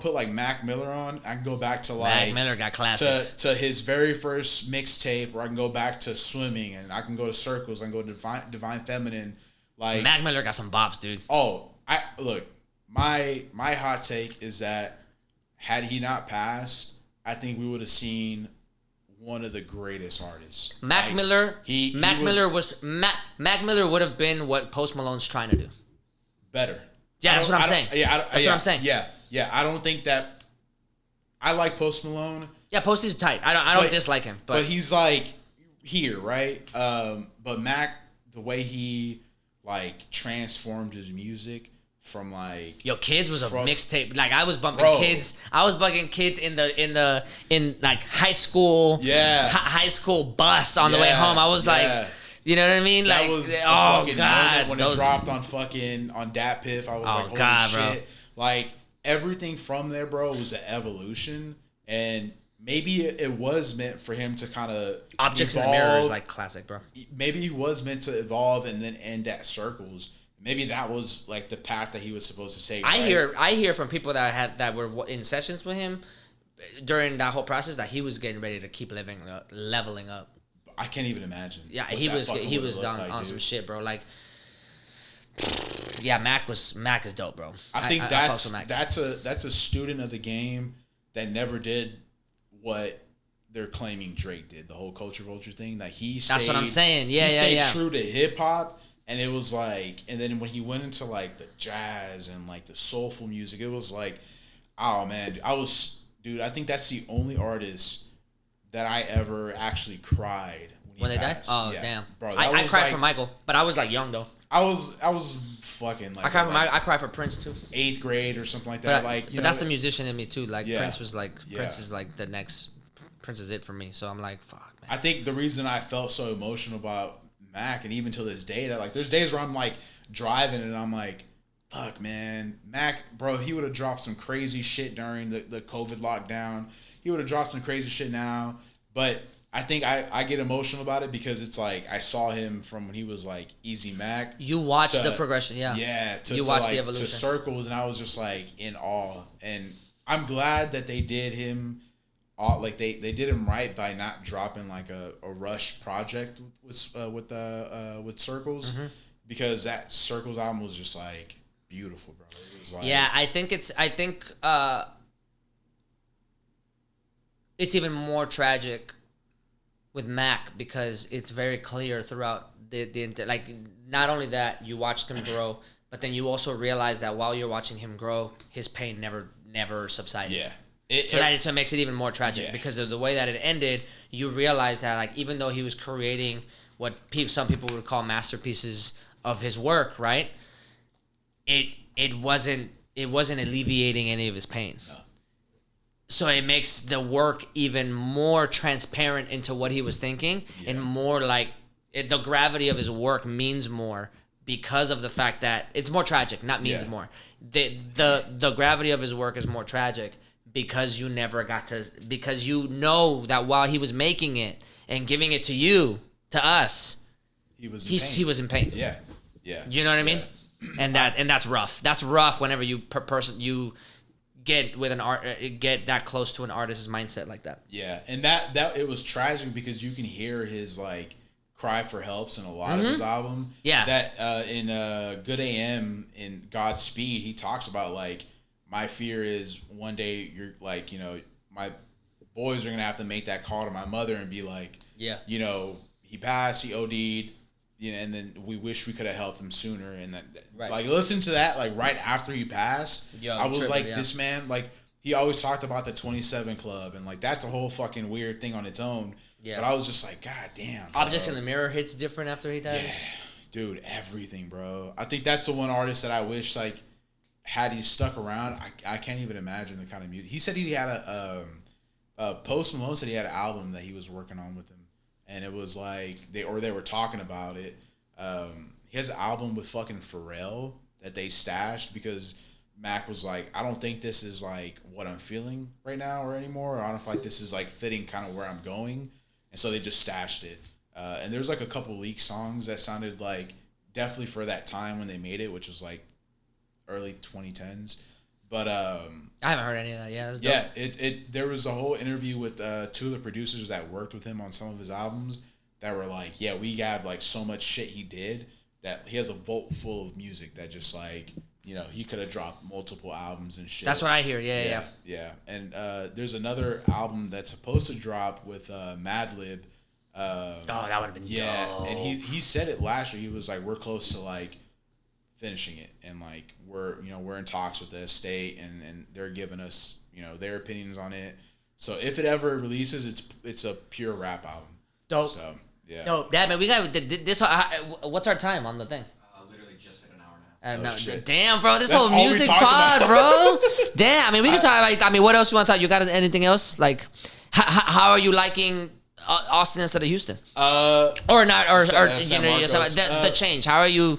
put like Mac Miller on, I can go back to Mac Miller got classics. to his very first mixtape, or I can go back to Swimming, and I can go to Circles, I can go to Divine Feminine. Like Mac Miller got some bops, dude. Oh, my hot take is that had he not passed, I think we would have seen one of the greatest artists. Mac Miller would have been what Post Malone's trying to do. Better. Yeah, that's what I'm saying. That's what I'm saying. Yeah. I don't think that. I like Post Malone. Yeah, Post is tight. I don't dislike him, but he's like here, right? But Mac, the way he like transformed his music from like Kids was a mixtape. Like I was bumping Kids. I was bugging Kids in like high school. Yeah. High school bus on the way home. I was like. You know what I mean? That like, was oh god, when it dropped on Dat Piff, I was like, holy god, shit! Bro. Like everything from there, bro, was an evolution, and maybe it was meant for him to kind of Objects evolve. in the Mirror is like classic, bro. Maybe he was meant to evolve and then end at Circles. Maybe that was like the path that he was supposed to take. I hear from people that were in sessions with him during that whole process that he was getting ready to keep leveling up. I can't even imagine. Yeah, he was on some shit, bro. Like, yeah, Mac is dope, bro. I think that's a student of the game that never did what they're claiming Drake did. The whole culture vulture thing. That that's what I'm saying. Yeah, he stayed true to hip hop, and it was like, and then when he went into like the jazz and like the soulful music, it was like, oh man, I think that's the only artist that I ever actually cried when they died. Oh yeah. Damn, bro! I cried for Michael, but I was like young though. I was fucking like. I cried for Prince too. 8th grade or something like that. But that's the musician in me too. Like Prince was like Prince is like the next. Prince is it for me. So I'm like, fuck, man. I think the reason I felt so emotional about Mac, and even till this day, that like there's days where I'm like driving and I'm like, fuck, man, Mac, bro, he would have dropped some crazy shit during the COVID lockdown. He would have dropped some crazy shit now. But I think I get emotional about it because it's like I saw him from when he was like Easy Mac. You watched the progression, yeah. Yeah. You watched the evolution. To Circles, and I was just like in awe. And I'm glad that they did him, like they did him right by not dropping like a rush project with Circles, because that Circles album was just like beautiful, bro. It was like, yeah, I think it's even more tragic with Mac because it's very clear throughout the like, not only that you watched him grow, but then you also realize that while you're watching him grow, his pain never subsided. Yeah. So it makes it even more tragic because of the way that it ended. You realize that like even though he was creating what some people would call masterpieces of his work, right? It wasn't alleviating any of his pain. No. So it makes the work even more transparent into what he was thinking, and more like the gravity of his work means more because of the fact that it's more tragic, not means more. The gravity of his work is more tragic because you never got to, because you know that while he was making it and giving it to us, he was in pain. Yeah. Yeah. You know what I mean? And that's rough. That's rough whenever you get with get that close to an artist's mindset like that. Yeah, and that it was tragic because you can hear his like cry for helps in a lot of his album. Yeah, that in Good AM in Godspeed, he talks about like, my fear is one day you're like, you know, my boys are gonna have to make that call to my mother and be like, you know, he passed, he OD'd. You know, and then we wish we could have helped him sooner. And then, like, listen to that, like, right after he passed, I was like, this man, like, he always talked about the 27 Club, and, like, that's a whole fucking weird thing on its own. Yeah. But I was just like, God damn. Objects in the Mirror hits different after he dies. Yeah. Dude, everything, bro. I think that's the one artist that I wish, like, had he stuck around, I can't even imagine the kind of music. He said he had Post Malone said he had an album that he was working on with him. And it was like they were talking about it. He has an album with fucking Pharrell that they stashed because Mac was like, I don't think this is like what I'm feeling right now or anymore. Or I don't feel like this is like fitting kind of where I'm going. And so they just stashed it. And there's like a couple leaked songs that sounded like definitely for that time when they made it, which was like early 2010s. But I haven't heard any of that. Yeah, that's dope. yeah. There was a whole interview with 2 of the producers that worked with him on some of his albums that were like, yeah, we have like so much shit he did that he has a vault full of music that just like, you know, he could have dropped multiple albums and shit. That's what I hear. Yeah. And there's another album that's supposed to drop with Madlib. Oh, that would have been dope. And he said it last year. He was like, we're close to like finishing it, and like we're in talks with the estate, and they're giving us, you know, their opinions on it. So if it ever releases, it's a pure rap album. Dope. So yeah. Dope. Yeah, man, we got this. What's our time on the thing? Literally just hit an hour now. Shit. Damn, bro, this That's whole all we music talked pod, about. bro. Damn, I mean, we can talk about. I mean, what else you want to talk? You got anything else? Like, how are you liking Austin instead of Houston? Or not? Or San you know, Marcos. the change. How are you